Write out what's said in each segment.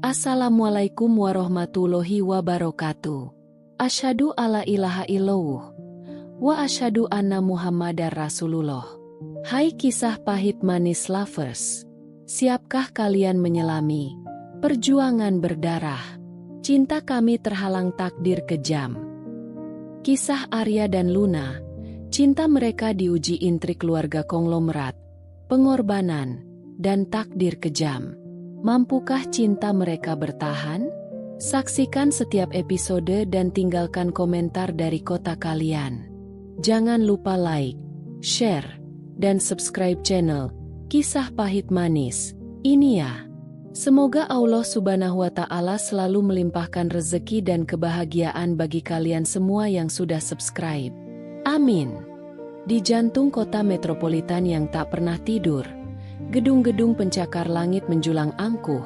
Assalamualaikum warahmatullahi wabarakatuh. Asyhadu alla ilaha illallah wa asyhadu anna Muhammadar Rasulullah. Hai kisah pahit manis lovers. Siapkah kalian menyelami perjuangan berdarah? Cinta kami terhalang takdir kejam. Kisah Arya dan Luna. Cinta mereka diuji intrik keluarga konglomerat, pengorbanan, dan takdir kejam. Mampukah cinta mereka bertahan? Saksikan setiap episode dan tinggalkan komentar dari kota kalian. Jangan lupa like, share, dan subscribe channel Kisah Pahit Manis ini ya. Semoga Allah Subhanahu wa Ta'ala selalu melimpahkan rezeki dan kebahagiaan bagi kalian semua yang sudah subscribe. Amin. Di jantung kota metropolitan yang tak pernah tidur, gedung-gedung pencakar langit menjulang angkuh,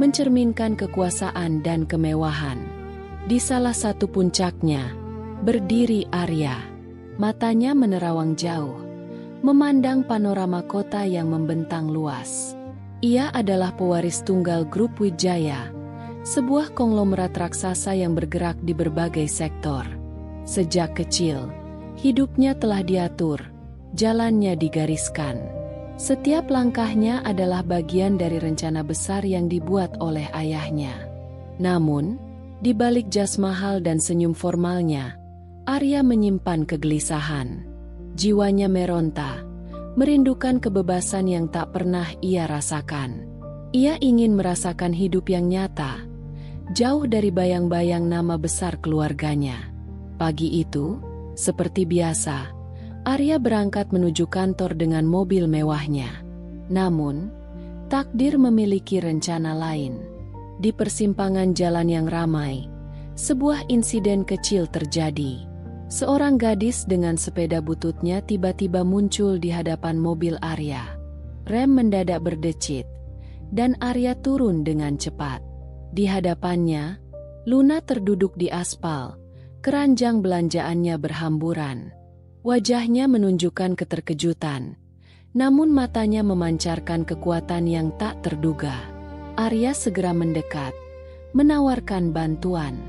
mencerminkan kekuasaan dan kemewahan. Di salah satu puncaknya, berdiri Arya. Matanya menerawang jauh, memandang panorama kota yang membentang luas. Ia adalah pewaris tunggal grup Wijaya, sebuah konglomerat raksasa yang bergerak di berbagai sektor. Sejak kecil, hidupnya telah diatur, jalannya digariskan. Setiap langkahnya adalah bagian dari rencana besar yang dibuat oleh ayahnya. Namun, di balik jas mahal dan senyum formalnya, Arya menyimpan kegelisahan. Jiwanya meronta, merindukan kebebasan yang tak pernah ia rasakan. Ia ingin merasakan hidup yang nyata, jauh dari bayang-bayang nama besar keluarganya. Pagi itu, seperti biasa, Arya berangkat menuju kantor dengan mobil mewahnya. Namun, takdir memiliki rencana lain. Di persimpangan jalan yang ramai, sebuah insiden kecil terjadi. Seorang gadis dengan sepeda bututnya tiba-tiba muncul di hadapan mobil Arya. Rem mendadak berdecit, dan Arya turun dengan cepat. Di hadapannya, Luna terduduk di aspal, keranjang belanjaannya berhamburan. Wajahnya menunjukkan keterkejutan, namun matanya memancarkan kekuatan yang tak terduga. Arya segera mendekat, menawarkan bantuan.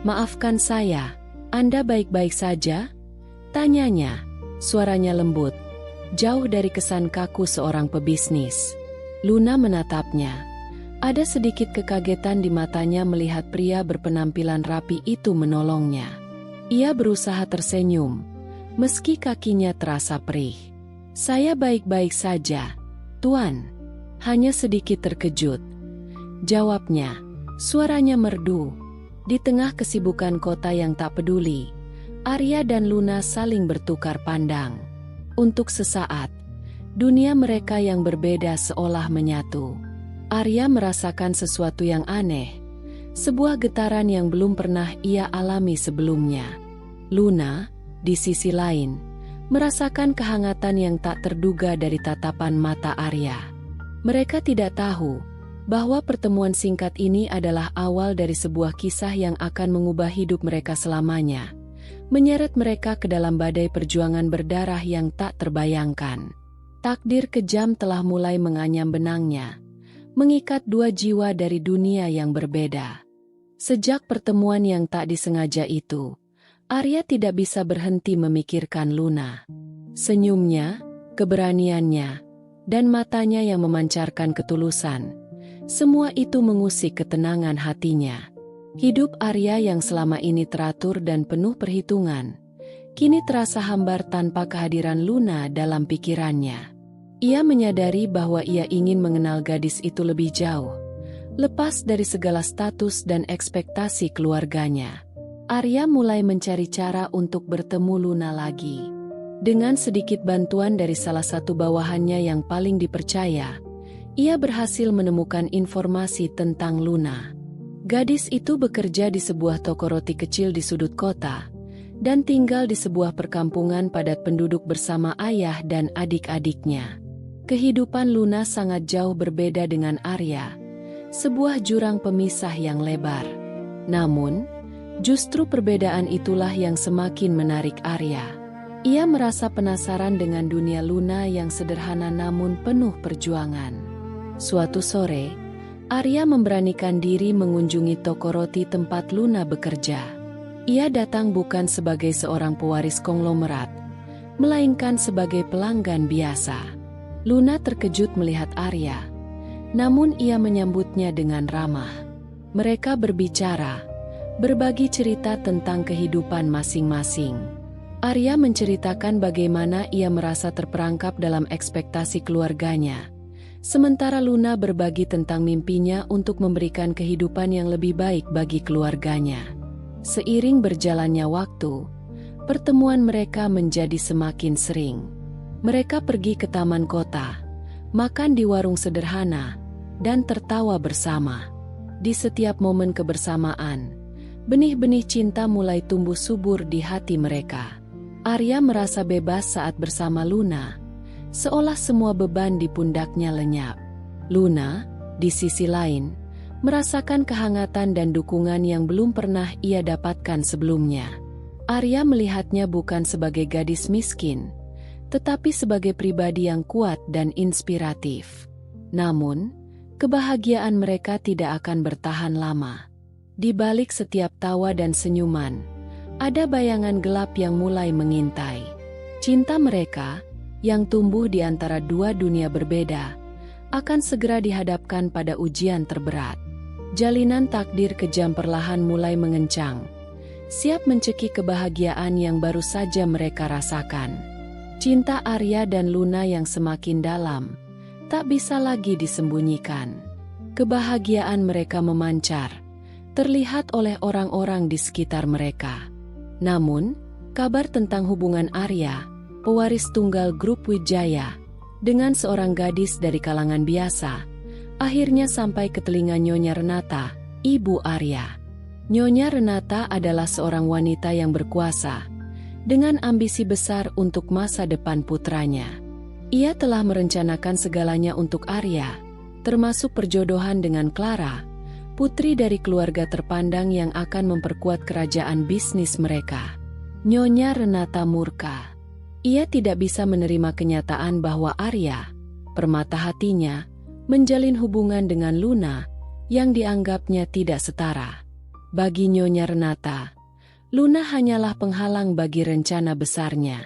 "Maafkan saya, Anda baik-baik saja?" tanyanya. Suaranya lembut, jauh dari kesan kaku seorang pebisnis. Luna menatapnya. Ada sedikit kekagetan di matanya melihat pria berpenampilan rapi itu menolongnya. Ia berusaha tersenyum, meski kakinya terasa perih. "Saya baik-baik saja, Tuan. Hanya sedikit terkejut," jawabnya. Suaranya merdu. Di tengah kesibukan kota yang tak peduli, Arya dan Luna saling bertukar pandang. Untuk sesaat, dunia mereka yang berbeda seolah menyatu. Arya merasakan sesuatu yang aneh, sebuah getaran yang belum pernah ia alami sebelumnya. Luna, di sisi lain, merasakan kehangatan yang tak terduga dari tatapan mata Arya. Mereka tidak tahu bahwa pertemuan singkat ini adalah awal dari sebuah kisah yang akan mengubah hidup mereka selamanya, menyeret mereka ke dalam badai perjuangan berdarah yang tak terbayangkan. Takdir kejam telah mulai menganyam benangnya, mengikat dua jiwa dari dunia yang berbeda. Sejak pertemuan yang tak disengaja itu, Arya tidak bisa berhenti memikirkan Luna. Senyumnya, keberaniannya, dan matanya yang memancarkan ketulusan, semua itu mengusik ketenangan hatinya. Hidup Arya yang selama ini teratur dan penuh perhitungan, kini terasa hambar tanpa kehadiran Luna dalam pikirannya. Ia menyadari bahwa ia ingin mengenal gadis itu lebih jauh, lepas dari segala status dan ekspektasi keluarganya. Arya mulai mencari cara untuk bertemu Luna lagi. Dengan sedikit bantuan dari salah satu bawahannya yang paling dipercaya, ia berhasil menemukan informasi tentang Luna. Gadis itu bekerja di sebuah toko roti kecil di sudut kota, dan tinggal di sebuah perkampungan padat penduduk bersama ayah dan adik-adiknya. Kehidupan Luna sangat jauh berbeda dengan Arya, sebuah jurang pemisah yang lebar. Namun, justru perbedaan itulah yang semakin menarik Arya. Ia merasa penasaran dengan dunia Luna yang sederhana namun penuh perjuangan. Suatu sore, Arya memberanikan diri mengunjungi toko roti tempat Luna bekerja. Ia datang bukan sebagai seorang pewaris konglomerat, melainkan sebagai pelanggan biasa. Luna terkejut melihat Arya, namun ia menyambutnya dengan ramah. Mereka berbicara, berbagi cerita tentang kehidupan masing-masing. Arya menceritakan bagaimana ia merasa terperangkap dalam ekspektasi keluarganya, sementara Luna berbagi tentang mimpinya untuk memberikan kehidupan yang lebih baik bagi keluarganya. Seiring berjalannya waktu, pertemuan mereka menjadi semakin sering. Mereka pergi ke taman kota, makan di warung sederhana, dan tertawa bersama. Di setiap momen kebersamaan, benih-benih cinta mulai tumbuh subur di hati mereka. Arya merasa bebas saat bersama Luna, seolah semua beban di pundaknya lenyap. Luna, di sisi lain, merasakan kehangatan dan dukungan yang belum pernah ia dapatkan sebelumnya. Arya melihatnya bukan sebagai gadis miskin, tetapi sebagai pribadi yang kuat dan inspiratif. Namun, kebahagiaan mereka tidak akan bertahan lama. Di balik setiap tawa dan senyuman, ada bayangan gelap yang mulai mengintai. Cinta mereka, yang tumbuh di antara dua dunia berbeda, akan segera dihadapkan pada ujian terberat. Jalinan takdir kejam perlahan mulai mengencang, siap mencekik kebahagiaan yang baru saja mereka rasakan. Cinta Arya dan Luna yang semakin dalam, tak bisa lagi disembunyikan. Kebahagiaan mereka memancar, terlihat oleh orang-orang di sekitar mereka. Namun, kabar tentang hubungan Arya, pewaris tunggal grup Wijaya, dengan seorang gadis dari kalangan biasa, akhirnya sampai ke telinga Nyonya Renata, ibu Arya. Nyonya Renata adalah seorang wanita yang berkuasa, dengan ambisi besar untuk masa depan putranya. Ia telah merencanakan segalanya untuk Arya, termasuk perjodohan dengan Clara, putri dari keluarga terpandang yang akan memperkuat kerajaan bisnis mereka. Nyonya Renata murka. Ia tidak bisa menerima kenyataan bahwa Arya, permata hatinya, menjalin hubungan dengan Luna yang dianggapnya tidak setara. Bagi Nyonya Renata, Luna hanyalah penghalang bagi rencana besarnya.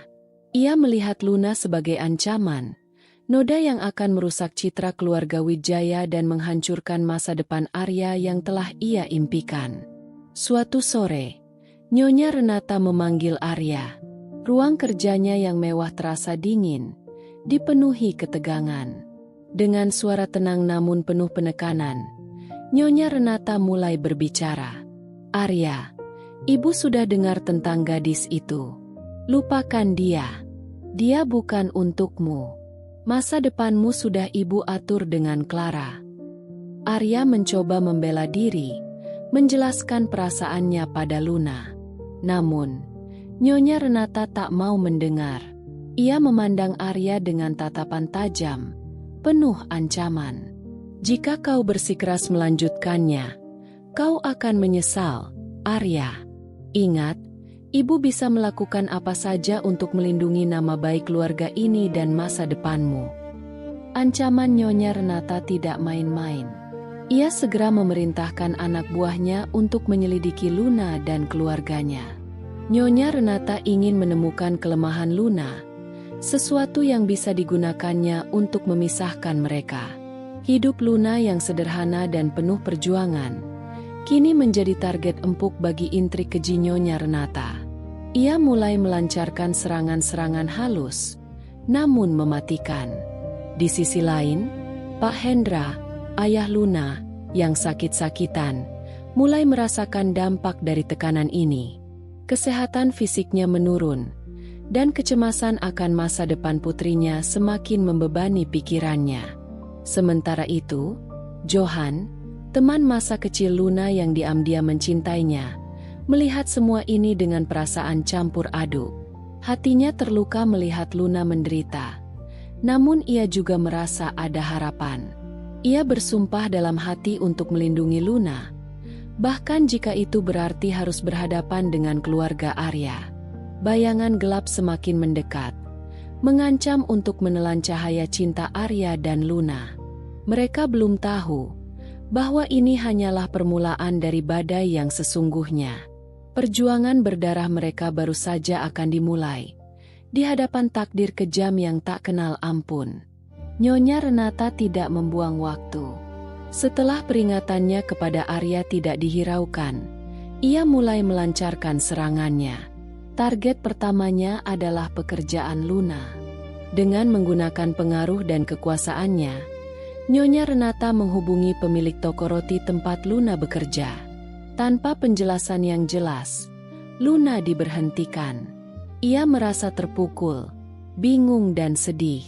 Ia melihat Luna sebagai ancaman, noda yang akan merusak citra keluarga Wijaya dan menghancurkan masa depan Arya yang telah ia impikan. Suatu sore, Nyonya Renata memanggil Arya. Ruang kerjanya yang mewah terasa dingin, dipenuhi ketegangan. Dengan suara tenang namun penuh penekanan, Nyonya Renata mulai berbicara. Arya, Ibu sudah dengar tentang gadis itu. Lupakan dia. Dia bukan untukmu. Masa depanmu sudah ibu atur dengan Clara. Arya mencoba membela diri, menjelaskan perasaannya pada Luna. Namun, Nyonya Renata tak mau mendengar. Ia memandang Arya dengan tatapan tajam, penuh ancaman. Jika kau bersikeras melanjutkannya, kau akan menyesal, Arya. Ingat, ibu bisa melakukan apa saja untuk melindungi nama baik keluarga ini dan masa depanmu. Ancaman Nyonya Renata tidak main-main. Ia segera memerintahkan anak buahnya untuk menyelidiki Luna dan keluarganya. Nyonya Renata ingin menemukan kelemahan Luna, sesuatu yang bisa digunakannya untuk memisahkan mereka. Hidup Luna yang sederhana dan penuh perjuangan, kini menjadi target empuk bagi intrik keji Nyonya Renata. Ia mulai melancarkan serangan-serangan halus, namun mematikan. Di sisi lain, Pak Hendra, ayah Luna, yang sakit-sakitan, mulai merasakan dampak dari tekanan ini. Kesehatan fisiknya menurun, dan kecemasan akan masa depan putrinya semakin membebani pikirannya. Sementara itu, Johan, teman masa kecil Luna yang diam-diam mencintainya, melihat semua ini dengan perasaan campur aduk. Hatinya terluka melihat Luna menderita, namun ia juga merasa ada harapan. Ia bersumpah dalam hati untuk melindungi Luna, bahkan jika itu berarti harus berhadapan dengan keluarga Arya. Bayangan gelap semakin mendekat, mengancam untuk menelan cahaya cinta Arya dan Luna. Mereka belum tahu bahwa ini hanyalah permulaan dari badai yang sesungguhnya. Perjuangan berdarah mereka baru saja akan dimulai, di hadapan takdir kejam yang tak kenal ampun. Nyonya Renata tidak membuang waktu. Setelah peringatannya kepada Arya tidak dihiraukan, ia mulai melancarkan serangannya. Target pertamanya adalah pekerjaan Luna. Dengan menggunakan pengaruh dan kekuasaannya, Nyonya Renata menghubungi pemilik toko roti tempat Luna bekerja. Tanpa penjelasan yang jelas, Luna diberhentikan. Ia merasa terpukul, bingung dan sedih.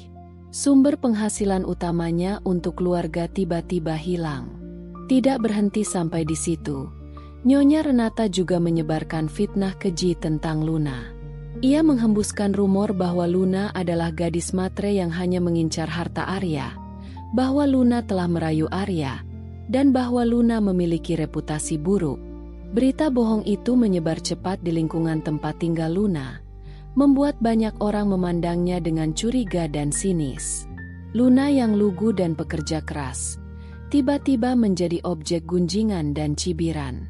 Sumber penghasilan utamanya untuk keluarga tiba-tiba hilang. Tidak berhenti sampai di situ, Nyonya Renata juga menyebarkan fitnah keji tentang Luna. Ia menghembuskan rumor bahwa Luna adalah gadis matre yang hanya mengincar harta Arya, bahwa Luna telah merayu Arya, dan bahwa Luna memiliki reputasi buruk. Berita bohong itu menyebar cepat di lingkungan tempat tinggal Luna, membuat banyak orang memandangnya dengan curiga dan sinis. Luna yang lugu dan pekerja keras, tiba-tiba menjadi objek gunjingan dan cibiran.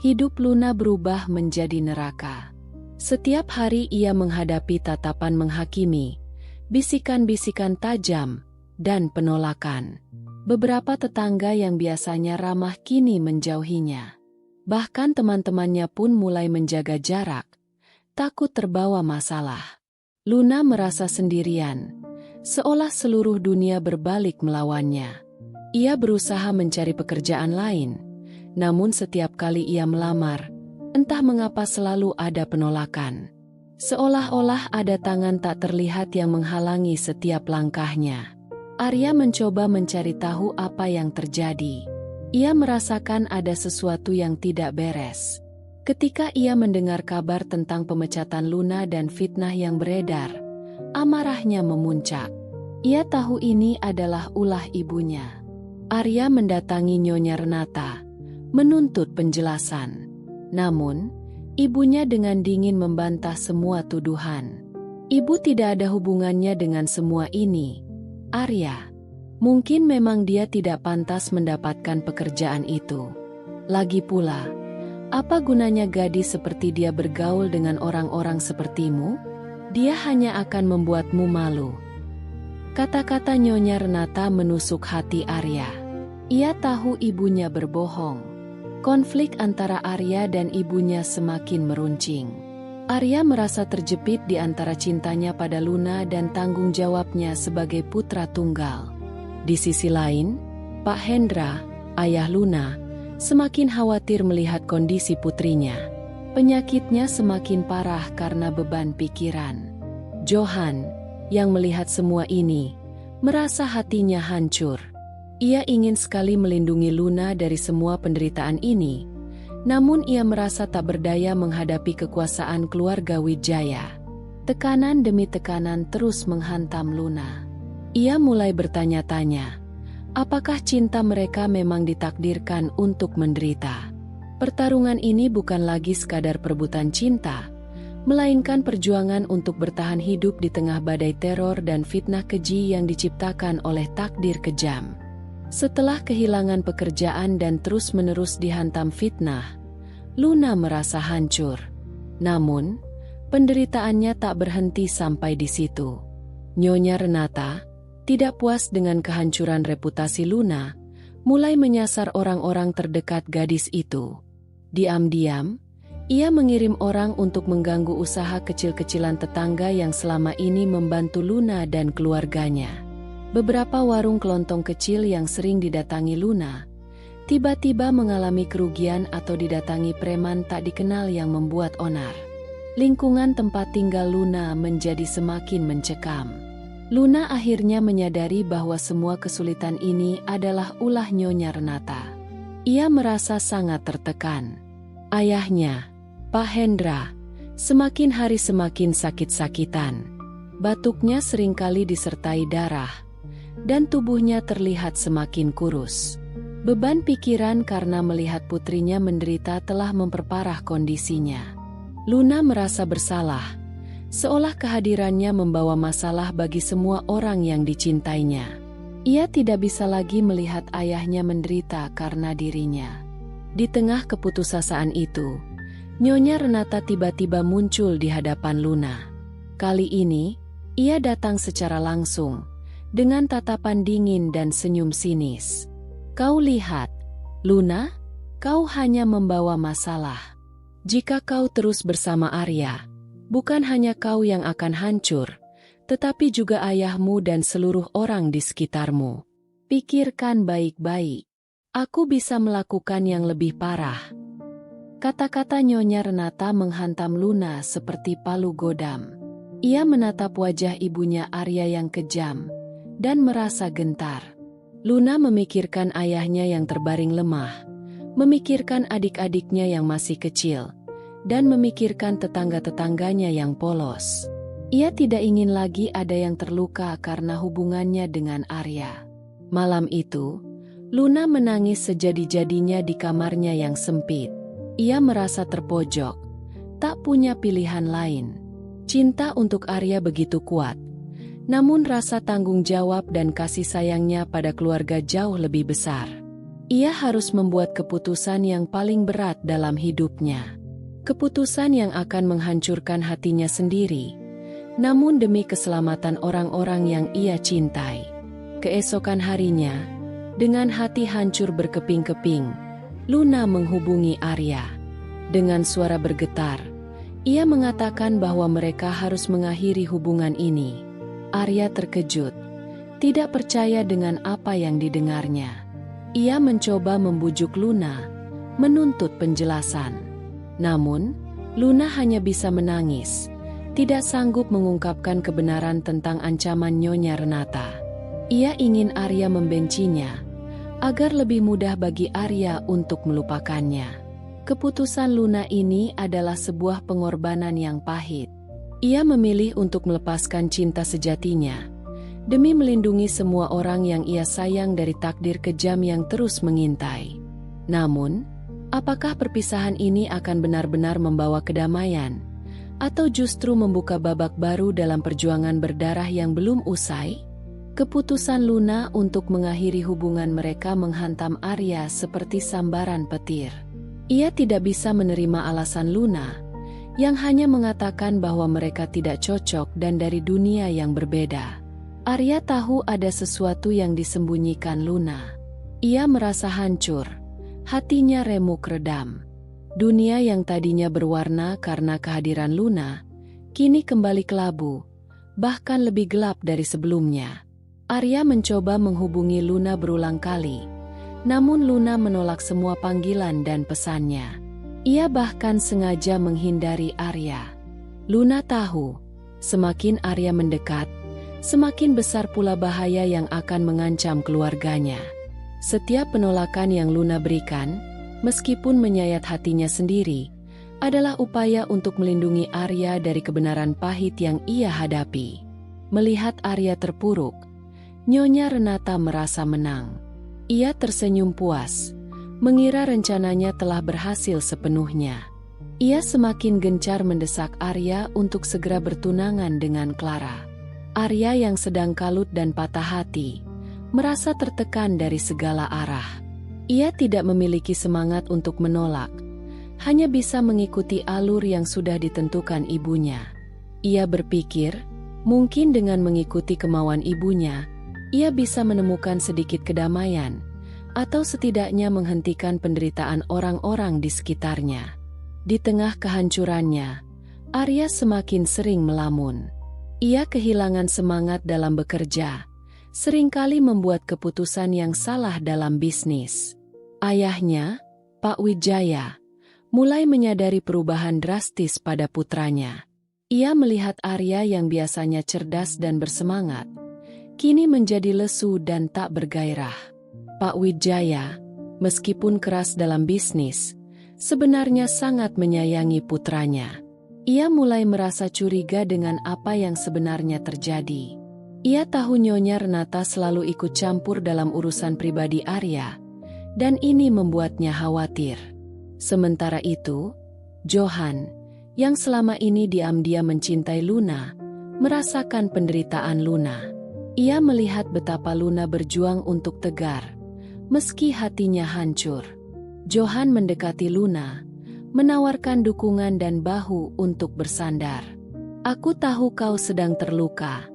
Hidup Luna berubah menjadi neraka. Setiap hari ia menghadapi tatapan menghakimi, bisikan-bisikan tajam, dan penolakan. Beberapa tetangga yang biasanya ramah kini menjauhinya. Bahkan teman-temannya pun mulai menjaga jarak, takut terbawa masalah. Luna merasa sendirian, seolah seluruh dunia berbalik melawannya. Ia berusaha mencari pekerjaan lain, namun setiap kali ia melamar, entah mengapa selalu ada penolakan. Seolah-olah ada tangan tak terlihat yang menghalangi setiap langkahnya. Arya mencoba mencari tahu apa yang terjadi. Ia merasakan ada sesuatu yang tidak beres. Ketika ia mendengar kabar tentang pemecatan Luna dan fitnah yang beredar, amarahnya memuncak. Ia tahu ini adalah ulah ibunya. Arya mendatangi Nyonya Renata, menuntut penjelasan. Namun, ibunya dengan dingin membantah semua tuduhan. Ibu tidak ada hubungannya dengan semua ini, Arya. Mungkin memang dia tidak pantas mendapatkan pekerjaan itu. Lagi pula, apa gunanya gadis seperti dia bergaul dengan orang-orang sepertimu? Dia hanya akan membuatmu malu. Kata-kata Nyonya Renata menusuk hati Arya. Ia tahu ibunya berbohong. Konflik antara Arya dan ibunya semakin meruncing. Arya merasa terjepit di antara cintanya pada Luna dan tanggung jawabnya sebagai putra tunggal. Di sisi lain, Pak Hendra, ayah Luna, semakin khawatir melihat kondisi putrinya. Penyakitnya semakin parah karena beban pikiran. Johan, yang melihat semua ini, merasa hatinya hancur. Ia ingin sekali melindungi Luna dari semua penderitaan ini, namun ia merasa tak berdaya menghadapi kekuasaan keluarga Wijaya. Tekanan demi tekanan terus menghantam Luna. Ia mulai bertanya-tanya, apakah cinta mereka memang ditakdirkan untuk menderita? Pertarungan ini bukan lagi sekadar perebutan cinta, melainkan perjuangan untuk bertahan hidup di tengah badai teror dan fitnah keji yang diciptakan oleh takdir kejam. Setelah kehilangan pekerjaan dan terus-menerus dihantam fitnah, Luna merasa hancur. Namun, penderitaannya tak berhenti sampai di situ. Nyonya Renata, tidak puas dengan kehancuran reputasi Luna, mulai menyasar orang-orang terdekat gadis itu. Diam-diam, ia mengirim orang untuk mengganggu usaha kecil-kecilan tetangga yang selama ini membantu Luna dan keluarganya. Beberapa warung kelontong kecil yang sering didatangi Luna, tiba-tiba mengalami kerugian atau didatangi preman tak dikenal yang membuat onar. Lingkungan tempat tinggal Luna menjadi semakin mencekam. Luna akhirnya menyadari bahwa semua kesulitan ini adalah ulah Nyonya Renata. Ia merasa sangat tertekan. Ayahnya, Pak Hendra, semakin hari semakin sakit-sakitan. Batuknya seringkali disertai darah, dan tubuhnya terlihat semakin kurus. Beban pikiran karena melihat putrinya menderita telah memperparah kondisinya. Luna merasa bersalah, seolah kehadirannya membawa masalah bagi semua orang yang dicintainya. Ia tidak bisa lagi melihat ayahnya menderita karena dirinya. Di tengah keputusasaan itu, Nyonya Renata tiba-tiba muncul di hadapan Luna. Kali ini, ia datang secara langsung, dengan tatapan dingin dan senyum sinis. "Kau lihat, Luna, kau hanya membawa masalah. Jika kau terus bersama Arya, bukan hanya kau yang akan hancur, tetapi juga ayahmu dan seluruh orang di sekitarmu. Pikirkan baik-baik. Aku bisa melakukan yang lebih parah." Kata-kata Nyonya Renata menghantam Luna seperti palu godam. Ia menatap wajah ibunya Arya yang kejam, dan merasa gentar. Luna memikirkan ayahnya yang terbaring lemah, memikirkan adik-adiknya yang masih kecil, dan memikirkan tetangga-tetangganya yang polos. Ia tidak ingin lagi ada yang terluka karena hubungannya dengan Arya. Malam itu, Luna menangis sejadi-jadinya di kamarnya yang sempit. Ia merasa terpojok, tak punya pilihan lain. Cinta untuk Arya begitu kuat, namun rasa tanggung jawab dan kasih sayangnya pada keluarga jauh lebih besar. Ia harus membuat keputusan yang paling berat dalam hidupnya. Keputusan yang akan menghancurkan hatinya sendiri, namun demi keselamatan orang-orang yang ia cintai. Keesokan harinya, dengan hati hancur berkeping-keping, Luna menghubungi Arya. Dengan suara bergetar, ia mengatakan bahwa mereka harus mengakhiri hubungan ini. Arya terkejut, tidak percaya dengan apa yang didengarnya. Ia mencoba membujuk Luna, menuntut penjelasan. Namun, Luna hanya bisa menangis, tidak sanggup mengungkapkan kebenaran tentang ancaman Nyonya Renata. Ia ingin Arya membencinya, agar lebih mudah bagi Arya untuk melupakannya. Keputusan Luna ini adalah sebuah pengorbanan yang pahit. Ia memilih untuk melepaskan cinta sejatinya, demi melindungi semua orang yang ia sayang dari takdir kejam yang terus mengintai. Namun, apakah perpisahan ini akan benar-benar membawa kedamaian, atau justru membuka babak baru dalam perjuangan berdarah yang belum usai? Keputusan Luna untuk mengakhiri hubungan mereka menghantam Arya seperti sambaran petir. Ia tidak bisa menerima alasan Luna, yang hanya mengatakan bahwa mereka tidak cocok dan dari dunia yang berbeda. Arya tahu ada sesuatu yang disembunyikan Luna. Ia merasa hancur, hatinya remuk redam. Dunia yang tadinya berwarna karena kehadiran Luna, kini kembali kelabu, bahkan lebih gelap dari sebelumnya. Arya mencoba menghubungi Luna berulang kali, namun Luna menolak semua panggilan dan pesannya. Ia bahkan sengaja menghindari Arya. Luna tahu, semakin Arya mendekat, semakin besar pula bahaya yang akan mengancam keluarganya. Setiap penolakan yang Luna berikan, meskipun menyayat hatinya sendiri, adalah upaya untuk melindungi Arya dari kebenaran pahit yang ia hadapi. Melihat Arya terpuruk, Nyonya Renata merasa menang. Ia tersenyum puas, mengira rencananya telah berhasil sepenuhnya. Ia semakin gencar mendesak Arya untuk segera bertunangan dengan Clara. Arya yang sedang kalut dan patah hati, merasa tertekan dari segala arah. Ia tidak memiliki semangat untuk menolak, hanya bisa mengikuti alur yang sudah ditentukan ibunya. Ia berpikir, mungkin dengan mengikuti kemauan ibunya, ia bisa menemukan sedikit kedamaian, atau setidaknya menghentikan penderitaan orang-orang di sekitarnya. Di tengah kehancurannya, Arya semakin sering melamun. Ia kehilangan semangat dalam bekerja, seringkali membuat keputusan yang salah dalam bisnis. Ayahnya, Pak Wijaya, mulai menyadari perubahan drastis pada putranya. Ia melihat Arya yang biasanya cerdas dan bersemangat, kini menjadi lesu dan tak bergairah. Pak Wijaya, meskipun keras dalam bisnis, sebenarnya sangat menyayangi putranya. Ia mulai merasa curiga dengan apa yang sebenarnya terjadi. Ia tahu Nyonya Renata selalu ikut campur dalam urusan pribadi Arya, dan ini membuatnya khawatir. Sementara itu, Johan, yang selama ini diam-diam mencintai Luna, merasakan penderitaan Luna. Ia melihat betapa Luna berjuang untuk tegar, meski hatinya hancur. Johan mendekati Luna, menawarkan dukungan dan bahu untuk bersandar. "Aku tahu kau sedang terluka,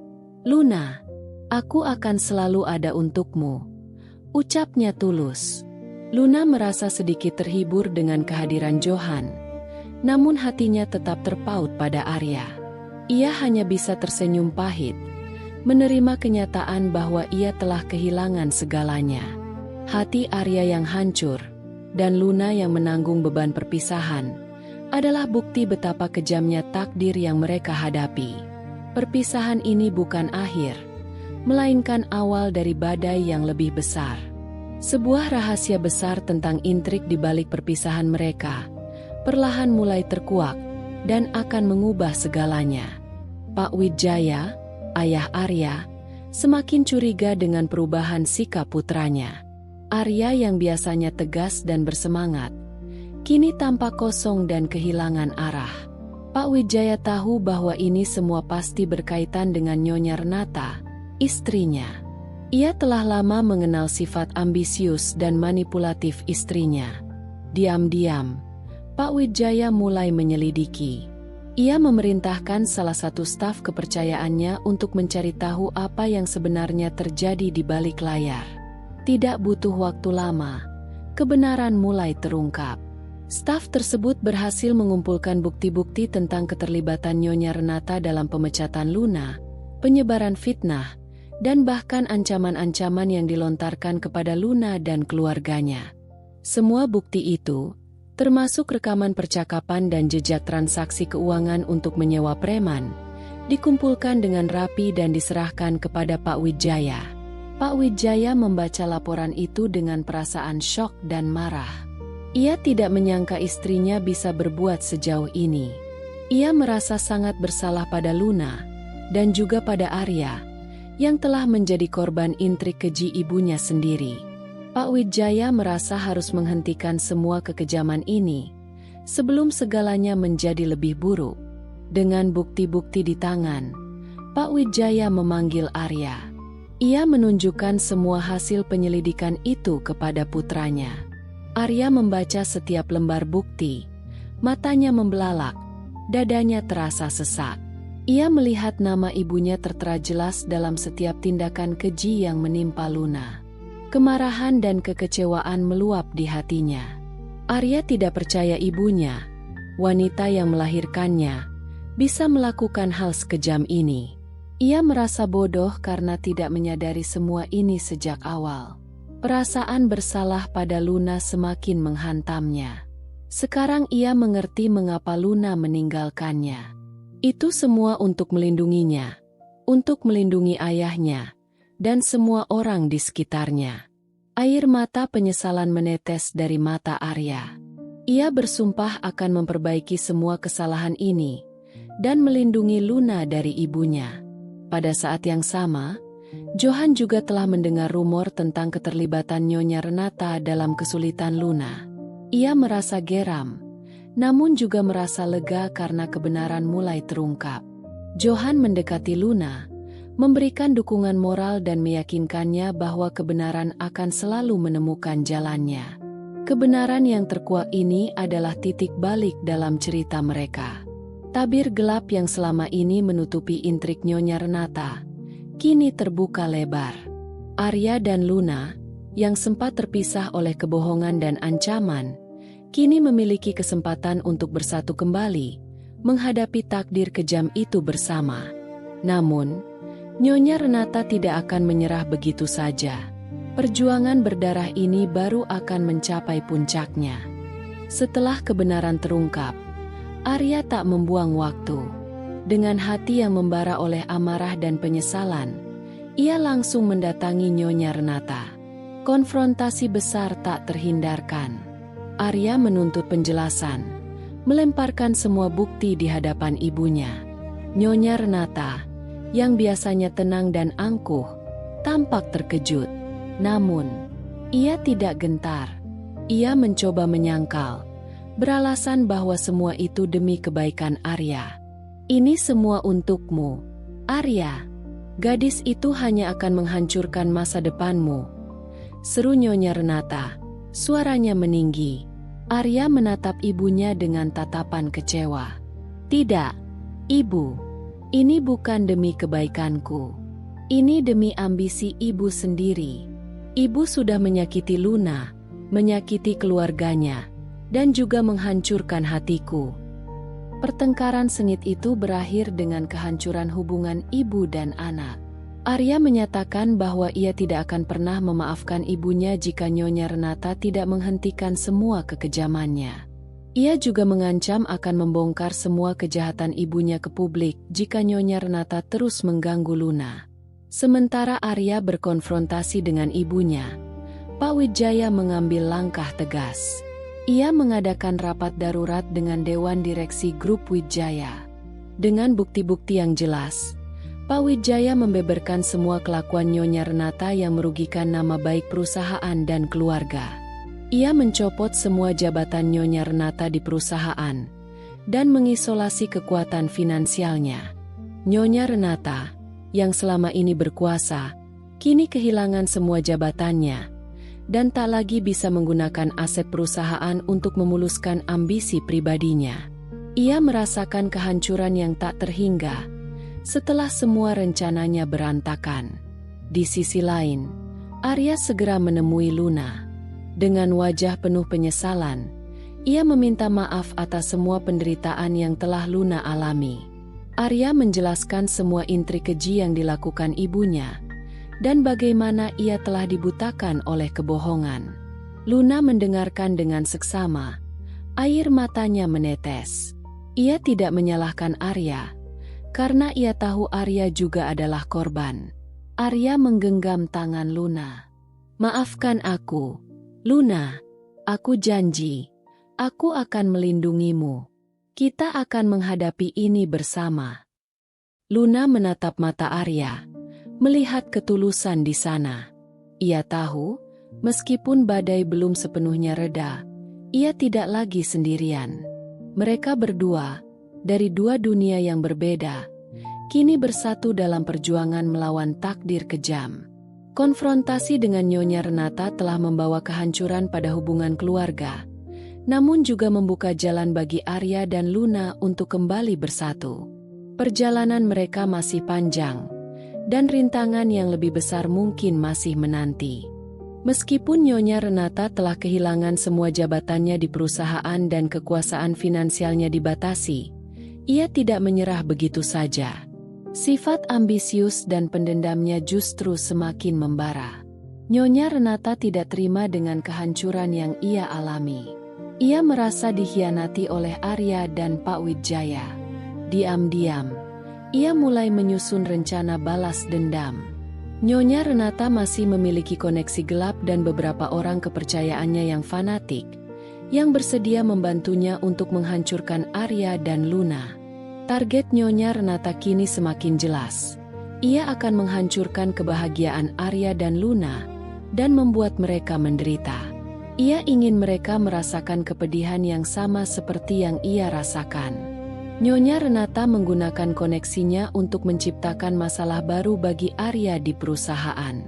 Luna. Aku akan selalu ada untukmu," ucapnya tulus. Luna merasa sedikit terhibur dengan kehadiran Johan, namun hatinya tetap terpaut pada Arya. Ia hanya bisa tersenyum pahit, menerima kenyataan bahwa ia telah kehilangan segalanya. Hati Arya yang hancur, dan Luna yang menanggung beban perpisahan, adalah bukti betapa kejamnya takdir yang mereka hadapi. Perpisahan ini bukan akhir, melainkan awal dari badai yang lebih besar. Sebuah rahasia besar tentang intrik di balik perpisahan mereka perlahan mulai terkuak dan akan mengubah segalanya. Pak Wijaya, ayah Arya, semakin curiga dengan perubahan sikap putranya. Arya yang biasanya tegas dan bersemangat, kini tampak kosong dan kehilangan arah. Pak Wijaya tahu bahwa ini semua pasti berkaitan dengan Nyonya Renata, istrinya. Ia telah lama mengenal sifat ambisius dan manipulatif istrinya. Diam-diam, Pak Wijaya mulai menyelidiki. Ia memerintahkan salah satu staf kepercayaannya untuk mencari tahu apa yang sebenarnya terjadi di balik layar. Tidak butuh waktu lama, kebenaran mulai terungkap. Staf tersebut berhasil mengumpulkan bukti-bukti tentang keterlibatan Nyonya Renata dalam pemecatan Luna, penyebaran fitnah, dan bahkan ancaman-ancaman yang dilontarkan kepada Luna dan keluarganya. Semua bukti itu, termasuk rekaman percakapan dan jejak transaksi keuangan untuk menyewa preman, dikumpulkan dengan rapi dan diserahkan kepada Pak Wijaya. Pak Wijaya membaca laporan itu dengan perasaan syok dan marah. Ia tidak menyangka istrinya bisa berbuat sejauh ini. Ia merasa sangat bersalah pada Luna, dan juga pada Arya, yang telah menjadi korban intrik keji ibunya sendiri. Pak Wijaya merasa harus menghentikan semua kekejaman ini, sebelum segalanya menjadi lebih buruk. Dengan bukti-bukti di tangan, Pak Wijaya memanggil Arya. Ia menunjukkan semua hasil penyelidikan itu kepada putranya. Arya membaca setiap lembar bukti, matanya membelalak, dadanya terasa sesak. Ia melihat nama ibunya tertera jelas dalam setiap tindakan keji yang menimpa Luna. Kemarahan dan kekecewaan meluap di hatinya. Arya tidak percaya ibunya, wanita yang melahirkannya, bisa melakukan hal sekejam ini. Ia merasa bodoh karena tidak menyadari semua ini sejak awal. Perasaan bersalah pada Luna semakin menghantamnya. Sekarang ia mengerti mengapa Luna meninggalkannya. Itu semua untuk melindunginya, untuk melindungi ayahnya, dan semua orang di sekitarnya. Air mata penyesalan menetes dari mata Arya. Ia bersumpah akan memperbaiki semua kesalahan ini, dan melindungi Luna dari ibunya. Pada saat yang sama, Johan juga telah mendengar rumor tentang keterlibatan Nyonya Renata dalam kesulitan Luna. Ia merasa geram, namun juga merasa lega karena kebenaran mulai terungkap. Johan mendekati Luna, memberikan dukungan moral dan meyakinkannya bahwa kebenaran akan selalu menemukan jalannya. Kebenaran yang terkuak ini adalah titik balik dalam cerita mereka. Tabir gelap yang selama ini menutupi intrik Nyonya Renata, kini terbuka lebar. Arya dan Luna, yang sempat terpisah oleh kebohongan dan ancaman, kini memiliki kesempatan untuk bersatu kembali, menghadapi takdir kejam itu bersama. Namun, Nyonya Renata tidak akan menyerah begitu saja. Perjuangan berdarah ini baru akan mencapai puncaknya. Setelah kebenaran terungkap, Arya tak membuang waktu. Dengan hati yang membara oleh amarah dan penyesalan, ia langsung mendatangi Nyonya Renata. Konfrontasi besar tak terhindarkan. Arya menuntut penjelasan, melemparkan semua bukti di hadapan ibunya. Nyonya Renata, yang biasanya tenang dan angkuh, tampak terkejut. Namun, ia tidak gentar. Ia mencoba menyangkal, beralasan bahwa semua itu demi kebaikan Arya. "Ini semua untukmu, Arya," Gadis itu hanya akan menghancurkan masa depanmu, seru Nyonya Renata. Suaranya meninggi. Arya menatap ibunya dengan tatapan kecewa. Tidak, Ibu. Ini bukan demi kebaikanku. Ini demi ambisi ibu sendiri. Ibu sudah menyakiti Luna, menyakiti keluarganya, dan juga menghancurkan hatiku. Pertengkaran sengit itu berakhir dengan kehancuran hubungan ibu dan anak. Arya menyatakan bahwa ia tidak akan pernah memaafkan ibunya jika Nyonya Renata tidak menghentikan semua kekejamannya. Ia juga mengancam akan membongkar semua kejahatan ibunya ke publik jika Nyonya Renata terus mengganggu Luna. Sementara Arya berkonfrontasi dengan ibunya, Pak Wijaya mengambil langkah tegas. Ia mengadakan rapat darurat dengan Dewan Direksi Grup Wijaya. Dengan bukti-bukti yang jelas, Pak Wijaya membeberkan semua kelakuan Nyonya Renata yang merugikan nama baik perusahaan dan keluarga. Ia mencopot semua jabatan Nyonya Renata di perusahaan dan mengisolasi kekuatan finansialnya. Nyonya Renata, yang selama ini berkuasa, kini kehilangan semua jabatannya dan tak lagi bisa menggunakan aset perusahaan untuk memuluskan ambisi pribadinya. Ia merasakan kehancuran yang tak terhingga setelah semua rencananya berantakan. Di sisi lain, Arya segera menemui Luna. Dengan wajah penuh penyesalan, ia meminta maaf atas semua penderitaan yang telah Luna alami. Arya menjelaskan semua intrik keji yang dilakukan ibunya, dan bagaimana ia telah dibutakan oleh kebohongan. Luna mendengarkan dengan seksama, air matanya menetes. Ia tidak menyalahkan Arya, karena ia tahu Arya juga adalah korban. Arya menggenggam tangan Luna. Maafkan aku, Luna. Aku janji, aku akan melindungimu. Kita akan menghadapi ini bersama. Luna menatap mata Arya, melihat ketulusan di sana. Ia tahu, meskipun badai belum sepenuhnya reda, ia tidak lagi sendirian. Mereka berdua, dari dua dunia yang berbeda, kini bersatu dalam perjuangan melawan takdir kejam. Konfrontasi dengan Nyonya Renata telah membawa kehancuran pada hubungan keluarga, namun juga membuka jalan bagi Arya dan Luna untuk kembali bersatu. Perjalanan mereka masih panjang, dan rintangan yang lebih besar mungkin masih menanti. Meskipun Nyonya Renata telah kehilangan semua jabatannya di perusahaan dan kekuasaan finansialnya dibatasi, ia tidak menyerah begitu saja. Sifat ambisius dan pendendamnya justru semakin membara. Nyonya Renata tidak terima dengan kehancuran yang ia alami. Ia merasa dikhianati oleh Arya dan Pak Wijaya. Diam-diam, ia mulai menyusun rencana balas dendam. Nyonya Renata masih memiliki koneksi gelap dan beberapa orang kepercayaannya yang fanatik, yang bersedia membantunya untuk menghancurkan Arya dan Luna. Target Nyonya Renata kini semakin jelas. Ia akan menghancurkan kebahagiaan Arya dan Luna, dan membuat mereka menderita. Ia ingin mereka merasakan kepedihan yang sama seperti yang ia rasakan. Nyonya Renata menggunakan koneksinya untuk menciptakan masalah baru bagi Arya di perusahaan.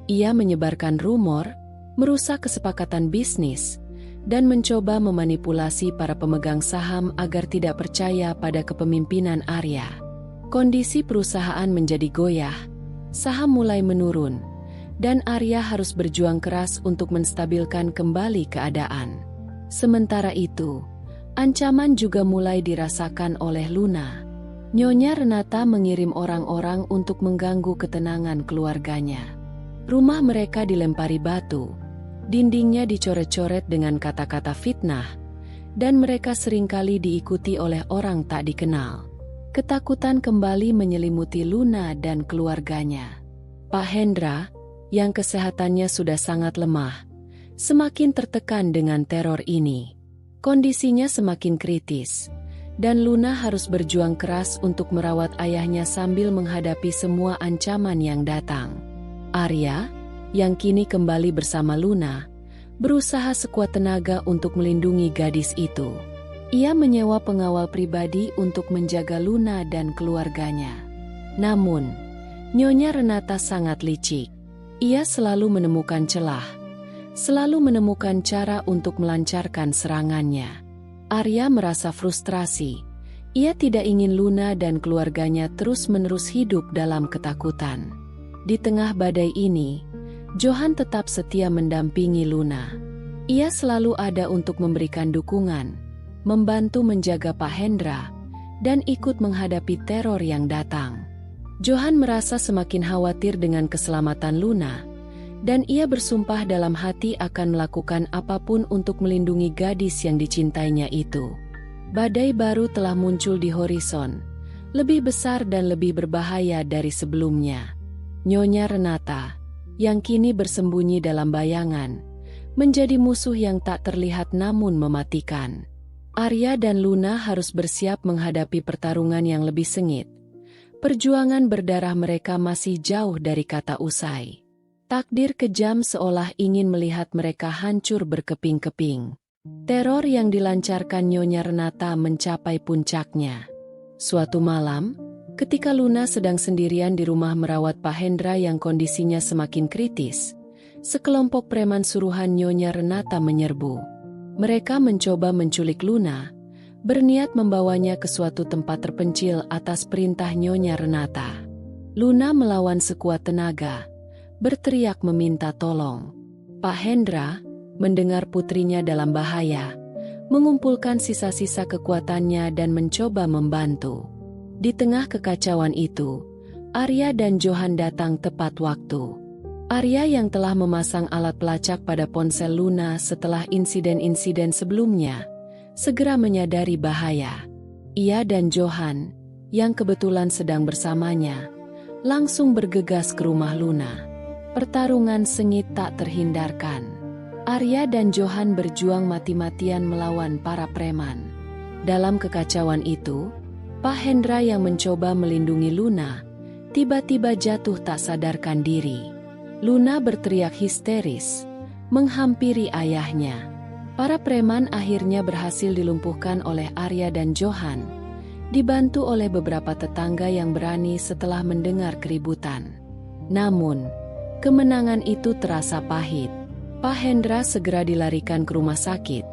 Ia menyebarkan rumor, merusak kesepakatan bisnis, dan mencoba memanipulasi para pemegang saham agar tidak percaya pada kepemimpinan Arya. Kondisi perusahaan menjadi goyah, saham mulai menurun, dan Arya harus berjuang keras untuk menstabilkan kembali keadaan. Sementara itu, ancaman juga mulai dirasakan oleh Luna. Nyonya Renata mengirim orang-orang untuk mengganggu ketenangan keluarganya. Rumah mereka dilempari batu, dindingnya dicoret-coret dengan kata-kata fitnah, dan mereka seringkali diikuti oleh orang tak dikenal. Ketakutan kembali menyelimuti Luna dan keluarganya. Pak Hendra, yang kesehatannya sudah sangat lemah, semakin tertekan dengan teror ini. Kondisinya semakin kritis, dan Luna harus berjuang keras untuk merawat ayahnya sambil menghadapi semua ancaman yang datang. Arya, yang kini kembali bersama Luna, berusaha sekuat tenaga untuk melindungi gadis itu. Ia menyewa pengawal pribadi untuk menjaga Luna dan keluarganya. Namun, Nyonya Renata sangat licik. Ia selalu menemukan celah, selalu menemukan cara untuk melancarkan serangannya. Arya merasa frustrasi. Ia tidak ingin Luna dan keluarganya terus-menerus hidup dalam ketakutan. Di tengah badai ini, Johan tetap setia mendampingi Luna. Ia selalu ada untuk memberikan dukungan, membantu menjaga Pak Hendra, dan ikut menghadapi teror yang datang. Johan merasa semakin khawatir dengan keselamatan Luna, dan ia bersumpah dalam hati akan melakukan apapun untuk melindungi gadis yang dicintainya itu. Badai baru telah muncul di horizon, lebih besar dan lebih berbahaya dari sebelumnya. Nyonya Renata, yang kini bersembunyi dalam bayangan, menjadi musuh yang tak terlihat namun mematikan. Arya dan Luna harus bersiap menghadapi pertarungan yang lebih sengit. Perjuangan berdarah mereka masih jauh dari kata usai. Takdir kejam seolah ingin melihat mereka hancur berkeping-keping. Teror yang dilancarkan Nyonya Renata mencapai puncaknya. Suatu malam, ketika Luna sedang sendirian di rumah merawat Pak Hendra yang kondisinya semakin kritis, sekelompok preman suruhan Nyonya Renata menyerbu. Mereka mencoba menculik Luna, berniat membawanya ke suatu tempat terpencil atas perintah Nyonya Renata. Luna melawan sekuat tenaga, berteriak meminta tolong. Pak Hendra, mendengar putrinya dalam bahaya, mengumpulkan sisa-sisa kekuatannya dan mencoba membantu. Di tengah kekacauan itu, Arya dan Johan datang tepat waktu. Arya yang telah memasang alat pelacak pada ponsel Luna setelah insiden-insiden sebelumnya, segera menyadari bahaya. Ia dan Johan, yang kebetulan sedang bersamanya, langsung bergegas ke rumah Luna. Pertarungan sengit tak terhindarkan. Arya dan Johan berjuang mati-matian melawan para preman. Dalam kekacauan itu, Pak Hendra yang mencoba melindungi Luna, tiba-tiba jatuh tak sadarkan diri. Luna berteriak histeris, menghampiri ayahnya. Para preman akhirnya berhasil dilumpuhkan oleh Arya dan Johan, dibantu oleh beberapa tetangga yang berani setelah mendengar keributan. Namun, kemenangan itu terasa pahit. Pak Hendra segera dilarikan ke rumah sakit,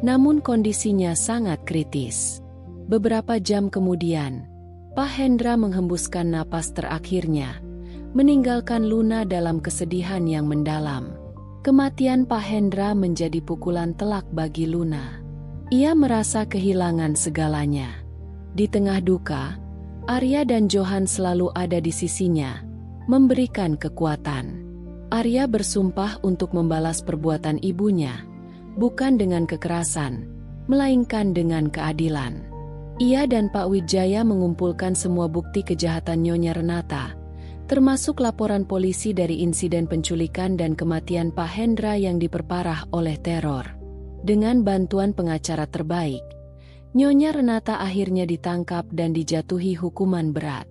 namun kondisinya sangat kritis. Beberapa jam kemudian, Pak Hendra menghembuskan napas terakhirnya, meninggalkan Luna dalam kesedihan yang mendalam. Kematian Pak Hendra menjadi pukulan telak bagi Luna. Ia merasa kehilangan segalanya. Di tengah duka, Arya dan Johan selalu ada di sisinya, memberikan kekuatan. Arya bersumpah untuk membalas perbuatan ibunya, bukan dengan kekerasan, melainkan dengan keadilan. Ia dan Pak Wijaya mengumpulkan semua bukti kejahatan Nyonya Renata, termasuk laporan polisi dari insiden penculikan dan kematian Pak Hendra yang diperparah oleh teror. Dengan bantuan pengacara terbaik, Nyonya Renata akhirnya ditangkap dan dijatuhi hukuman berat.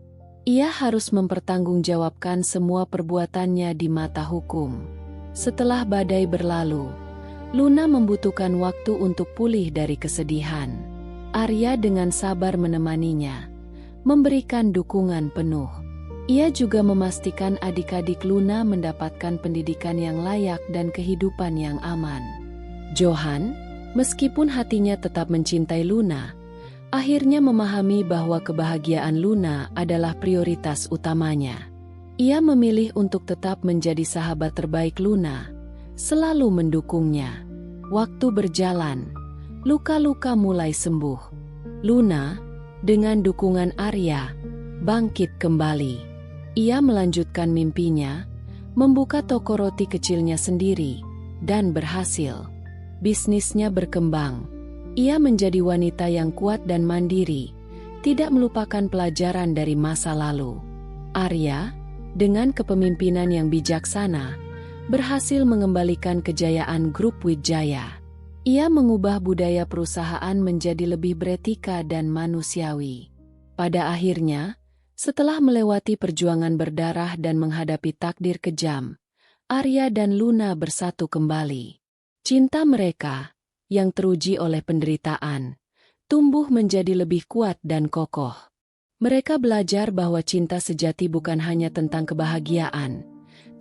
Ia harus mempertanggungjawabkan semua perbuatannya di mata hukum. Setelah badai berlalu, Luna membutuhkan waktu untuk pulih dari kesedihan. Arya dengan sabar menemaninya, memberikan dukungan penuh. Ia juga memastikan adik-adik Luna mendapatkan pendidikan yang layak dan kehidupan yang aman. Johan, meskipun hatinya tetap mencintai Luna, akhirnya memahami bahwa kebahagiaan Luna adalah prioritas utamanya. Ia memilih untuk tetap menjadi sahabat terbaik Luna, selalu mendukungnya. Waktu berjalan, luka-luka mulai sembuh. Luna, dengan dukungan Arya, bangkit kembali. Ia melanjutkan mimpinya, membuka toko roti kecilnya sendiri, dan berhasil. Bisnisnya berkembang. Ia menjadi wanita yang kuat dan mandiri, tidak melupakan pelajaran dari masa lalu. Arya, dengan kepemimpinan yang bijaksana, berhasil mengembalikan kejayaan grup Wijaya. Ia mengubah budaya perusahaan menjadi lebih beretika dan manusiawi. Pada akhirnya, setelah melewati perjuangan berdarah dan menghadapi takdir kejam, Arya dan Luna bersatu kembali. Cinta mereka, yang teruji oleh penderitaan, tumbuh menjadi lebih kuat dan kokoh. Mereka belajar bahwa cinta sejati bukan hanya tentang kebahagiaan,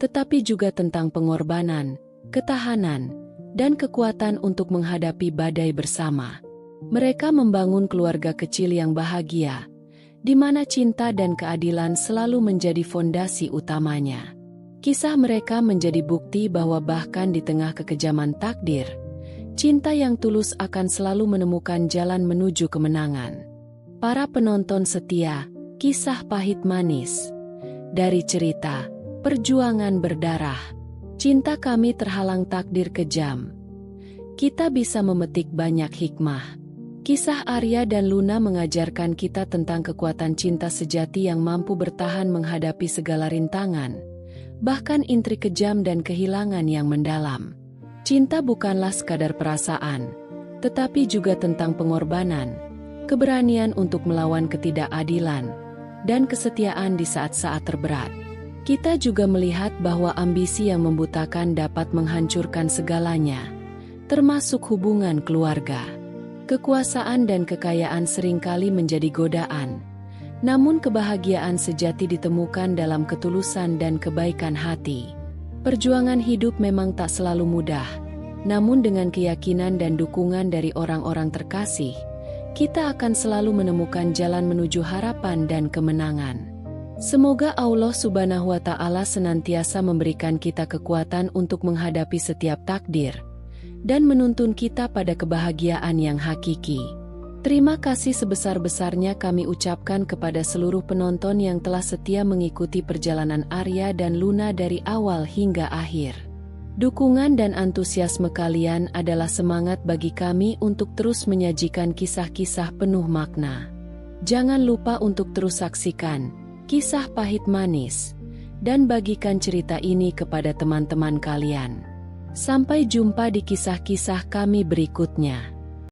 tetapi juga tentang pengorbanan, ketahanan, dan kekuatan untuk menghadapi badai bersama. Mereka membangun keluarga kecil yang bahagia, di mana cinta dan keadilan selalu menjadi fondasi utamanya. Kisah mereka menjadi bukti bahwa bahkan di tengah kekejaman takdir, cinta yang tulus akan selalu menemukan jalan menuju kemenangan. Para penonton setia, kisah pahit manis. Dari cerita, perjuangan berdarah, cinta kami terhalang takdir kejam. Kita bisa memetik banyak hikmah. Kisah Arya dan Luna mengajarkan kita tentang kekuatan cinta sejati yang mampu bertahan menghadapi segala rintangan, bahkan intrik kejam dan kehilangan yang mendalam. Cinta bukanlah sekadar perasaan, tetapi juga tentang pengorbanan, keberanian untuk melawan ketidakadilan, dan kesetiaan di saat-saat terberat. Kita juga melihat bahwa ambisi yang membutakan dapat menghancurkan segalanya, termasuk hubungan keluarga. Kekuasaan dan kekayaan seringkali menjadi godaan, namun kebahagiaan sejati ditemukan dalam ketulusan dan kebaikan hati. Perjuangan hidup memang tak selalu mudah, namun dengan keyakinan dan dukungan dari orang-orang terkasih, kita akan selalu menemukan jalan menuju harapan dan kemenangan. Semoga Allah Subhanahu wa Ta'ala senantiasa memberikan kita kekuatan untuk menghadapi setiap takdir dan menuntun kita pada kebahagiaan yang hakiki. Terima kasih sebesar-besarnya kami ucapkan kepada seluruh penonton yang telah setia mengikuti perjalanan Arya dan Luna dari awal hingga akhir. Dukungan dan antusiasme kalian adalah semangat bagi kami untuk terus menyajikan kisah-kisah penuh makna. Jangan lupa untuk terus saksikan kisah pahit manis dan bagikan cerita ini kepada teman-teman kalian. Sampai jumpa di kisah-kisah kami berikutnya.